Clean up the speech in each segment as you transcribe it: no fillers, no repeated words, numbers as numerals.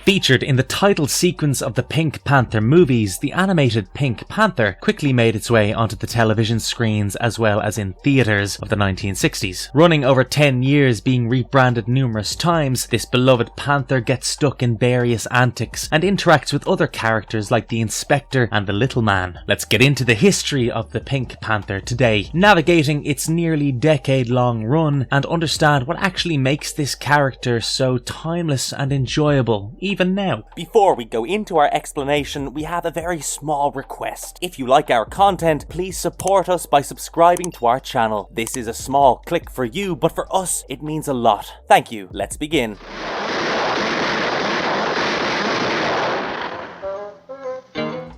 Featured in the title sequence of the Pink Panther movies, the animated Pink Panther quickly made its way onto the television screens as well as in theatres of the 1960s. Running over 10 years, being rebranded numerous times, this beloved panther gets stuck in various antics and interacts with other characters like the Inspector and the Little Man. Let's get into the history of the Pink Panther today, navigating its nearly decade-long run and understand what actually makes this character so timeless and enjoyable, even now. Before we go into our explanation, we have a very small request. If you like our content, please support us by subscribing to our channel. This is a small click for you, but for us, it means a lot. Thank you. Let's begin.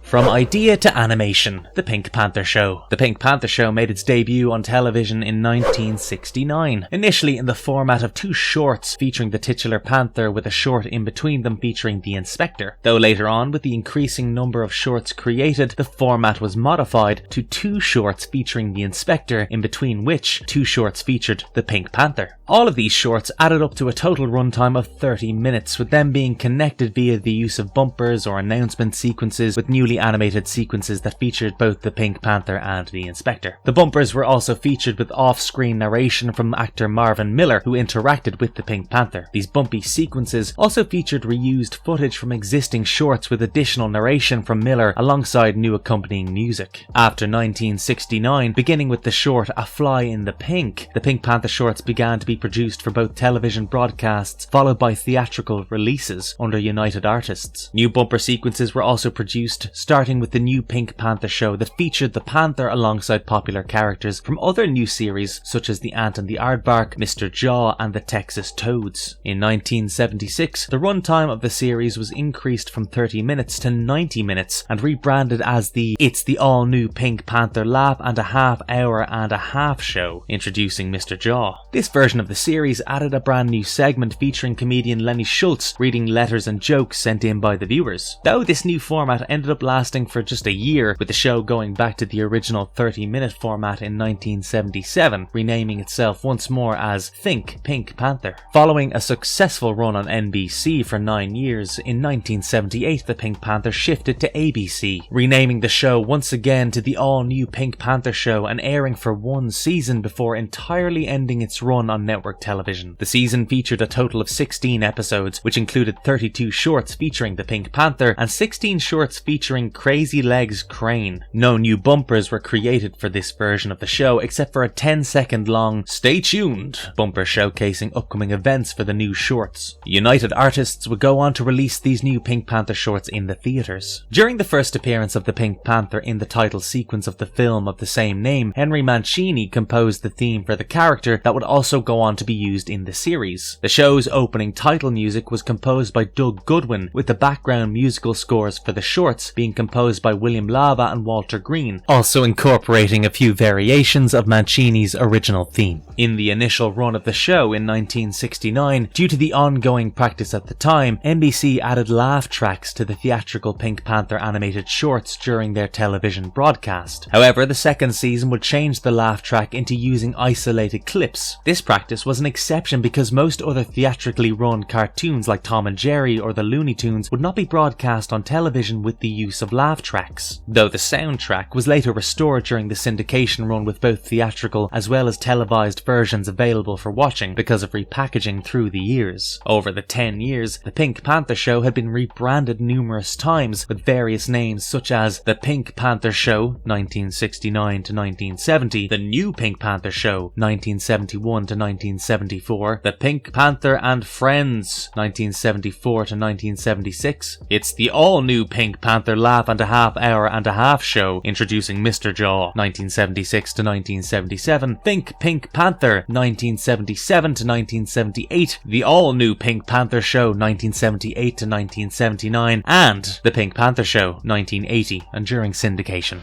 From idea to animation, The Pink Panther Show. The Pink Panther Show made its debut on television in 1969, initially in the format of 2 shorts featuring the titular panther with a short in between them featuring the Inspector. Though later on, with the increasing number of shorts created, the format was modified to 2 shorts featuring the Inspector, in between which 2 shorts featured the Pink Panther. All of these shorts added up to a total runtime of 30 minutes, with them being connected via the use of bumpers or announcement sequences with newly animated sequences that featured both the Pink Panther and the Inspector. The bumpers were also featured with off-screen narration from actor Marvin Miller, who interacted with the Pink Panther. These bumpy sequences also featured reused footage from existing shorts with additional narration from Miller alongside new accompanying music. After 1969, beginning with the short A Fly in the Pink Panther shorts began to be produced for both television broadcasts, followed by theatrical releases under United Artists. New bumper sequences were also produced, starting with the new Pink Panther show that featured the Panther alongside popular characters from other new series such as The Ant and the Aardvark, Mr. Jaw and the Texas Toads. In 1976, the runtime of the series was increased from 30 minutes to 90 minutes and rebranded as It's the all-new Pink Panther Laugh and a Half Hour and a Half show, introducing Mr. Jaw. This version of the series added a brand new segment featuring comedian Lenny Schultz reading letters and jokes sent in by the viewers. Though this new format ended up lasting for just a year, with the show going back to the original 30-minute format in 1977, renaming itself once more as Think Pink Panther. Following a successful run on NBC for 9 years, in 1978 the Pink Panther shifted to ABC, renaming the show once again to the all-new Pink Panther Show and airing for 1 season before entirely ending its run on network television. The season featured a total of 16 episodes, which included 32 shorts featuring the Pink Panther and 16 shorts featuring Crazy Legs Crane. No new bumpers were created for this version of the show except for a 10-second long "Stay tuned" bumper showcasing upcoming events for the new shorts. United Artists would go on to release these new Pink Panther shorts in the theatres. During the first appearance of the Pink Panther in the title sequence of the film of the same name, Henry Mancini composed the theme for the character that would also go on to be used in the series. The show's opening title music was composed by Doug Goodwin, with the background musical scores for the shorts being composed by William Lava and Walter Green, also incorporating a few variations of Mancini's original theme. In the initial run of the show in 1969, due to the ongoing practice at the time, NBC added laugh tracks to the theatrical Pink Panther animated shorts during their television broadcast. However, the second season would change the laugh track into using isolated clips. This practice was an exception because most other theatrically run cartoons like Tom and Jerry or the Looney Tunes would not be broadcast on television with the use of laugh tracks, though the soundtrack was later restored during the syndication run with both theatrical as well as televised versions available for watching because of repackaging through the years. Over the 10 years, the Pink Panther Show had been rebranded numerous times with various names such as The Pink Panther Show 1969 to 1970, The New Pink Panther Show 1971 to 1974, The Pink Panther and Friends 1974 to 1976, It's the all-new Pink Panther Laugh and a Half Hour and a Half show introducing Mr. Jaw 1976 to 1977, Think Pink Panther 1977 to 1978, The all-new Pink Panther Show 1978 to 1979, and The Pink Panther Show 1980 and during syndication.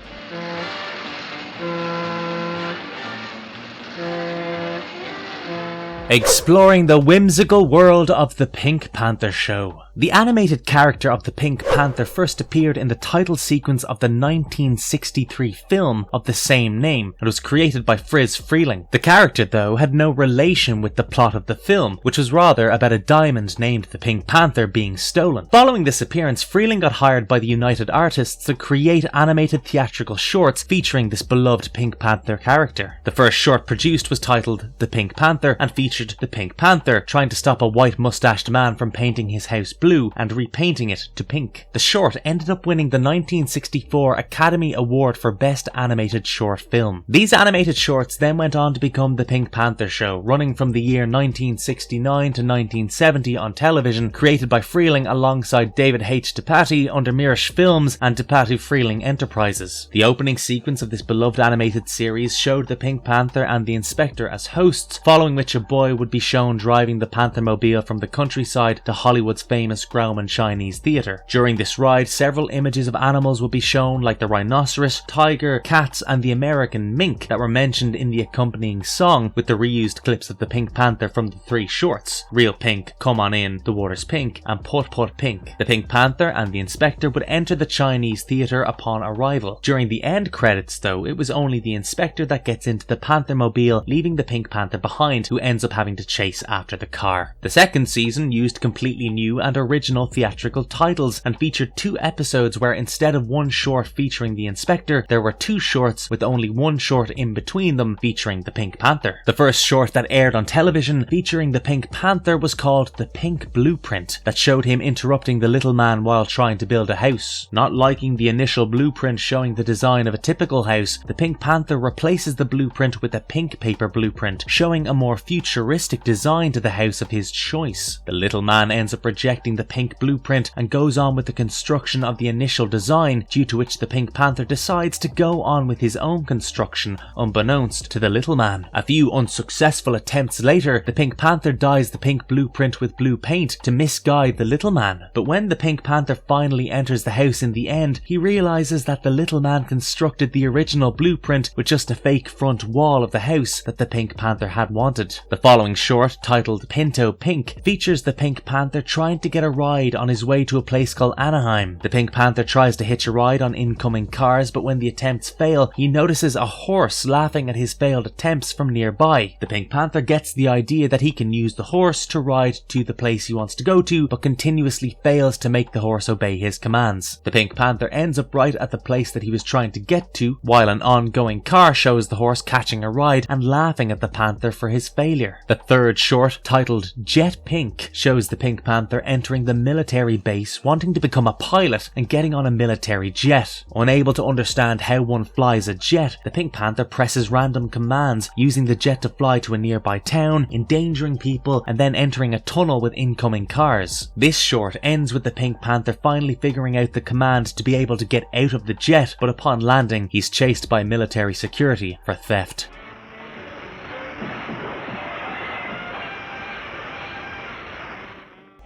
Exploring the whimsical world of the Pink Panther Show. The animated character of the Pink Panther first appeared in the title sequence of the 1963 film of the same name and was created by Friz Freleng. The character, though, had no relation with the plot of the film, which was rather about a diamond named the Pink Panther being stolen. Following this appearance, Freleng got hired by the United Artists to create animated theatrical shorts featuring this beloved Pink Panther character. The first short produced was titled The Pink Panther and featured the Pink Panther trying to stop a white mustached man from painting his house blue and repainting it to pink. The short ended up winning the 1964 Academy Award for Best Animated Short Film. These animated shorts then went on to become The Pink Panther Show, running from the year 1969 to 1970 on television, created by Freleng alongside David H. DePatie under Mirish Films and DePatie Freleng Enterprises. The opening sequence of this beloved animated series showed the Pink Panther and the Inspector as hosts, following which a boy would be shown driving the Panthermobile from the countryside to Hollywood's famous Grauman Chinese Theatre. During this ride, several images of animals would be shown, like the rhinoceros, tiger, cats and the American mink that were mentioned in the accompanying song, with the reused clips of the Pink Panther from the three shorts: Real Pink, Come On In, The Water's Pink and Put Put Pink. The Pink Panther and the Inspector would enter the Chinese theatre upon arrival. During the end credits, though, it was only the Inspector that gets into the Panthermobile, leaving the Pink Panther behind, who ends up having to chase after the car. The second season used completely new and original theatrical titles and featured 2 episodes where instead of one short featuring the Inspector, there were 2 shorts with only one short in between them featuring the Pink Panther. The first short that aired on television featuring the Pink Panther was called The Pink Blueprint, that showed him interrupting the little man while trying to build a house. Not liking the initial blueprint showing the design of a typical house, the Pink Panther replaces the blueprint with a pink paper blueprint, showing a more futuristic design to the house of his choice. The little man ends up rejecting the pink blueprint and goes on with the construction of the initial design, due to which the Pink Panther decides to go on with his own construction unbeknownst to the little man. A few unsuccessful attempts later, the Pink Panther dyes the pink blueprint with blue paint to misguide the little man. But when the Pink Panther finally enters the house in the end, he realizes that the little man constructed the original blueprint with just a fake front wall of the house that the Pink Panther had wanted. The following short, titled Pinto Pink, features the Pink Panther trying to get a ride on his way to a place called Anaheim. The Pink Panther tries to hitch a ride on incoming cars, but when the attempts fail, he notices a horse laughing at his failed attempts from nearby. The Pink Panther gets the idea that he can use the horse to ride to the place he wants to go to, but continuously fails to make the horse obey his commands. The Pink Panther ends up right at the place that he was trying to get to, while an ongoing car shows the horse catching a ride and laughing at the Panther for his failure. The third short, titled Jet Pink, shows the Pink Panther entering the military base, wanting to become a pilot and getting on a military jet. Unable to understand how one flies a jet, the Pink Panther presses random commands, using the jet to fly to a nearby town, endangering people and then entering a tunnel with incoming cars. This short ends with the Pink Panther finally figuring out the command to be able to get out of the jet, but upon landing, he's chased by military security for theft.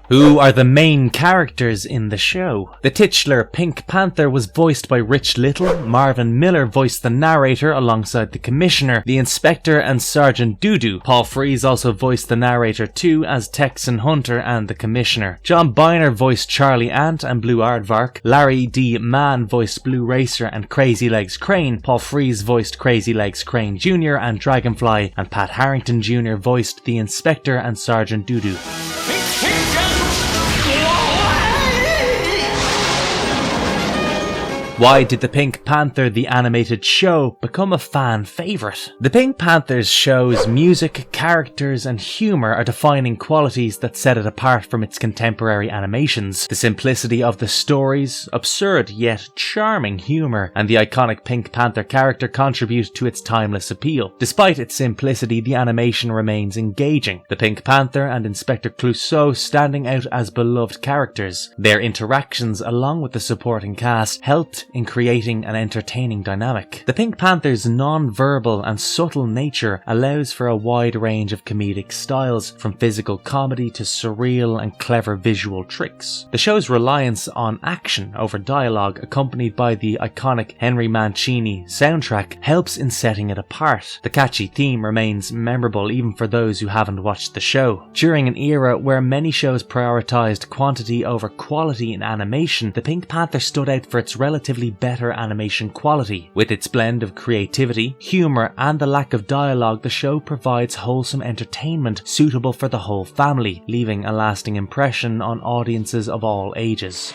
Who are the main characters in the show? The titular Pink Panther was voiced by Rich Little. Marvin Miller voiced the narrator alongside the Commissioner, the Inspector and Sergeant Doodoo. Paul Frees also voiced the narrator too, as Texan Hunter and the Commissioner. John Byner voiced Charlie Ant and Blue Aardvark. Larry D. Mann voiced Blue Racer and Crazy Legs Crane. Paul Frees voiced Crazy Legs Crane Jr. and Dragonfly, and Pat Harrington Jr. voiced the Inspector and Sergeant Doodoo. Why did the Pink Panther the animated show become a fan favourite? The Pink Panther's show's music, characters and humour are defining qualities that set it apart from its contemporary animations. The simplicity of the stories, absurd yet charming humour, and the iconic Pink Panther character contribute to its timeless appeal. Despite its simplicity, the animation remains engaging, the Pink Panther and Inspector Clouseau standing out as beloved characters. Their interactions, along with the supporting cast, helped in creating an entertaining dynamic. The Pink Panther's non-verbal and subtle nature allows for a wide range of comedic styles, from physical comedy to surreal and clever visual tricks. The show's reliance on action over dialogue, accompanied by the iconic Henry Mancini soundtrack, helps in setting it apart. The catchy theme remains memorable even for those who haven't watched the show. During an era where many shows prioritized quantity over quality in animation, The Pink Panther stood out for its relatively better animation quality. With its blend of creativity, humor, and the lack of dialogue, the show provides wholesome entertainment suitable for the whole family, leaving a lasting impression on audiences of all ages.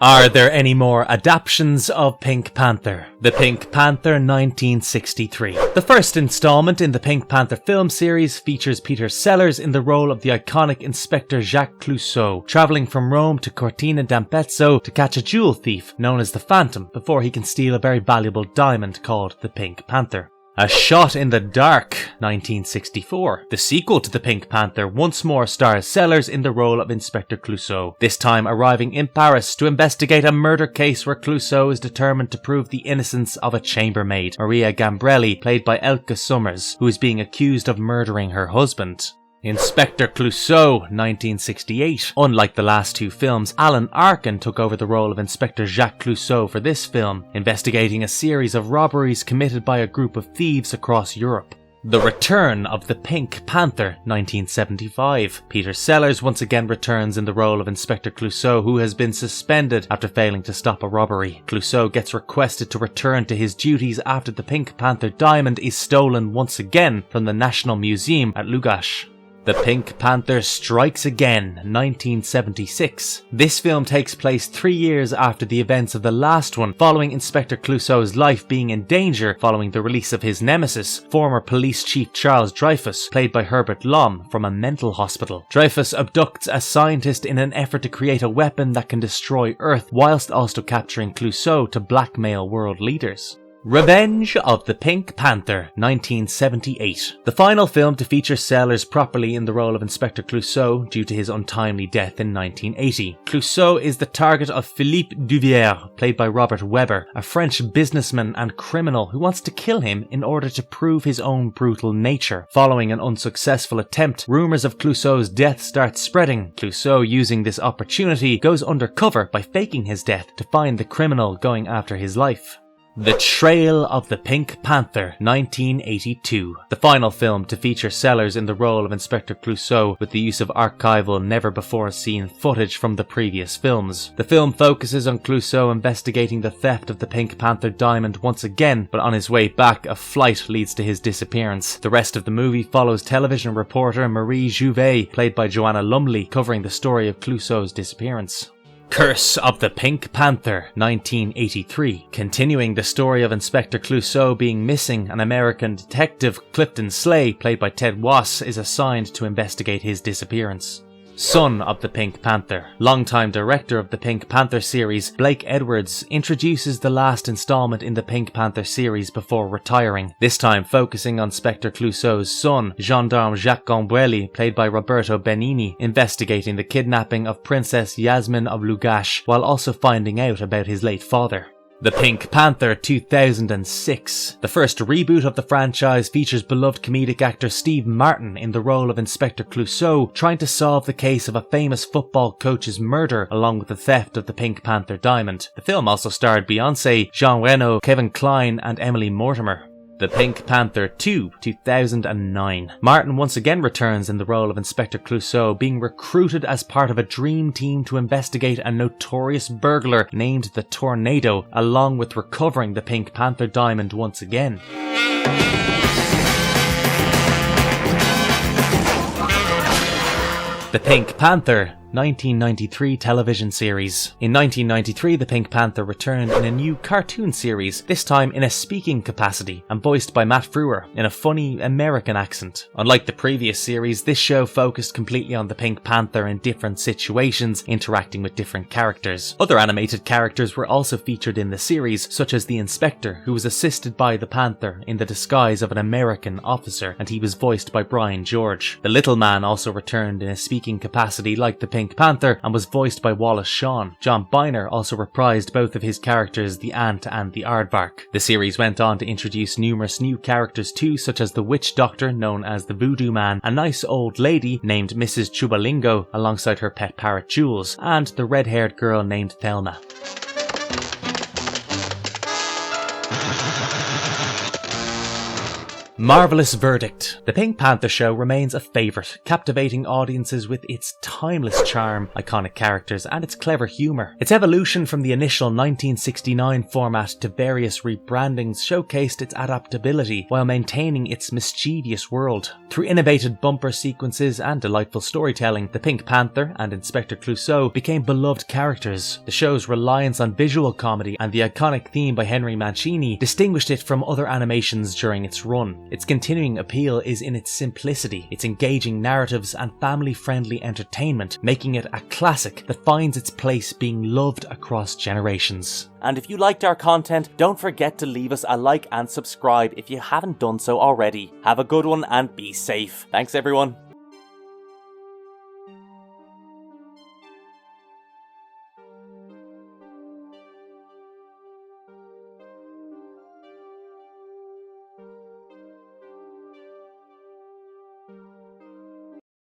Are there any more adaptations of Pink Panther? The Pink Panther 1963. The first installment in the Pink Panther film series features Peter Sellers in the role of the iconic Inspector Jacques Clouseau, travelling from Rome to Cortina d'Ampezzo to catch a jewel thief known as the Phantom before he can steal a very valuable diamond called the Pink Panther. A Shot in the Dark, 1964. The sequel to The Pink Panther once more stars Sellers in the role of Inspector Clouseau, this time arriving in Paris to investigate a murder case where Clouseau is determined to prove the innocence of a chambermaid, Maria Gambrelli, played by Elke Summers, who is being accused of murdering her husband. Inspector Clouseau, 1968. Unlike the last two films, Alan Arkin took over the role of Inspector Jacques Clouseau for this film, investigating a series of robberies committed by a group of thieves across Europe. The Return of the Pink Panther, 1975. Peter Sellers once again returns in the role of Inspector Clouseau, who has been suspended after failing to stop a robbery. Clouseau gets requested to return to his duties after the Pink Panther diamond is stolen once again from the National Museum at Lugach. The Pink Panther Strikes Again, 1976. This film takes place 3 years after the events of the last one, following Inspector Clouseau's life being in danger following the release of his nemesis, former police chief Charles Dreyfus, played by Herbert Lom, from a mental hospital. Dreyfus abducts a scientist in an effort to create a weapon that can destroy Earth, whilst also capturing Clouseau to blackmail world leaders. Revenge of the Pink Panther, 1978. The final film to feature Sellers properly in the role of Inspector Clouseau due to his untimely death in 1980. Clouseau is the target of Philippe Duvier, played by Robert Webber, a French businessman and criminal who wants to kill him in order to prove his own brutal nature. Following an unsuccessful attempt, rumours of Clouseau's death start spreading. Clouseau, using this opportunity, goes undercover by faking his death to find the criminal going after his life. The Trail of the Pink Panther, 1982. The final film to feature Sellers in the role of Inspector Clouseau with the use of archival, never-before-seen footage from the previous films. The film focuses on Clouseau investigating the theft of the Pink Panther diamond once again, but on his way back, a flight leads to his disappearance. The rest of the movie follows television reporter Marie Jouvet, played by Joanna Lumley, covering the story of Clouseau's disappearance. Curse of the Pink Panther, 1983. Continuing the story of Inspector Clouseau being missing, an American detective, Clifton Slay, played by Ted Wass, is assigned to investigate his disappearance. Son of the Pink Panther. Longtime director of the Pink Panther series, Blake Edwards introduces the last installment in the Pink Panther series before retiring, this time focusing on Inspector Clouseau's son, Gendarme Jacques Gambrelli, played by Roberto Benigni, investigating the kidnapping of Princess Yasmin of Lugach, while also finding out about his late father. The Pink Panther 2006. The first reboot of the franchise features beloved comedic actor Steve Martin in the role of Inspector Clouseau, trying to solve the case of a famous football coach's murder along with the theft of the Pink Panther diamond. The film also starred Beyoncé, Jean Reno, Kevin Kline and Emily Mortimer. The Pink Panther 2, 2009. Martin once again returns in the role of Inspector Clouseau, being recruited as part of a dream team to investigate a notorious burglar named the Tornado, along with recovering the Pink Panther diamond once again. The Pink Panther 1993 television series. In 1993, the Pink Panther returned in a new cartoon series, this time in a speaking capacity, and voiced by Matt Frewer in a funny American accent. Unlike the previous series, this show focused completely on the Pink Panther in different situations, interacting with different characters. Other animated characters were also featured in the series, such as the Inspector, who was assisted by the Panther in the disguise of an American officer, and he was voiced by Brian George. The Little Man also returned in a speaking capacity like the Pink Panther and was voiced by Wallace Shawn. John Byner also reprised both of his characters, the Ant and the Aardvark. The series went on to introduce numerous new characters too, such as the Witch Doctor, known as the Voodoo Man, a nice old lady named Mrs. Chubalingo alongside her pet parrot Jules, and the red-haired girl named Thelma. Marvelous verdict. The Pink Panther show remains a favourite, captivating audiences with its timeless charm, iconic characters, and its clever humour. Its evolution from the initial 1969 format to various rebrandings showcased its adaptability while maintaining its mischievous world. Through innovative bumper sequences and delightful storytelling, the Pink Panther and Inspector Clouseau became beloved characters. The show's reliance on visual comedy and the iconic theme by Henry Mancini distinguished it from other animations during its run. Its continuing appeal is in its simplicity, its engaging narratives and family-friendly entertainment, making it a classic that finds its place being loved across generations. And if you liked our content, don't forget to leave us a like and subscribe if you haven't done so already. Have a good one and be safe. Thanks everyone.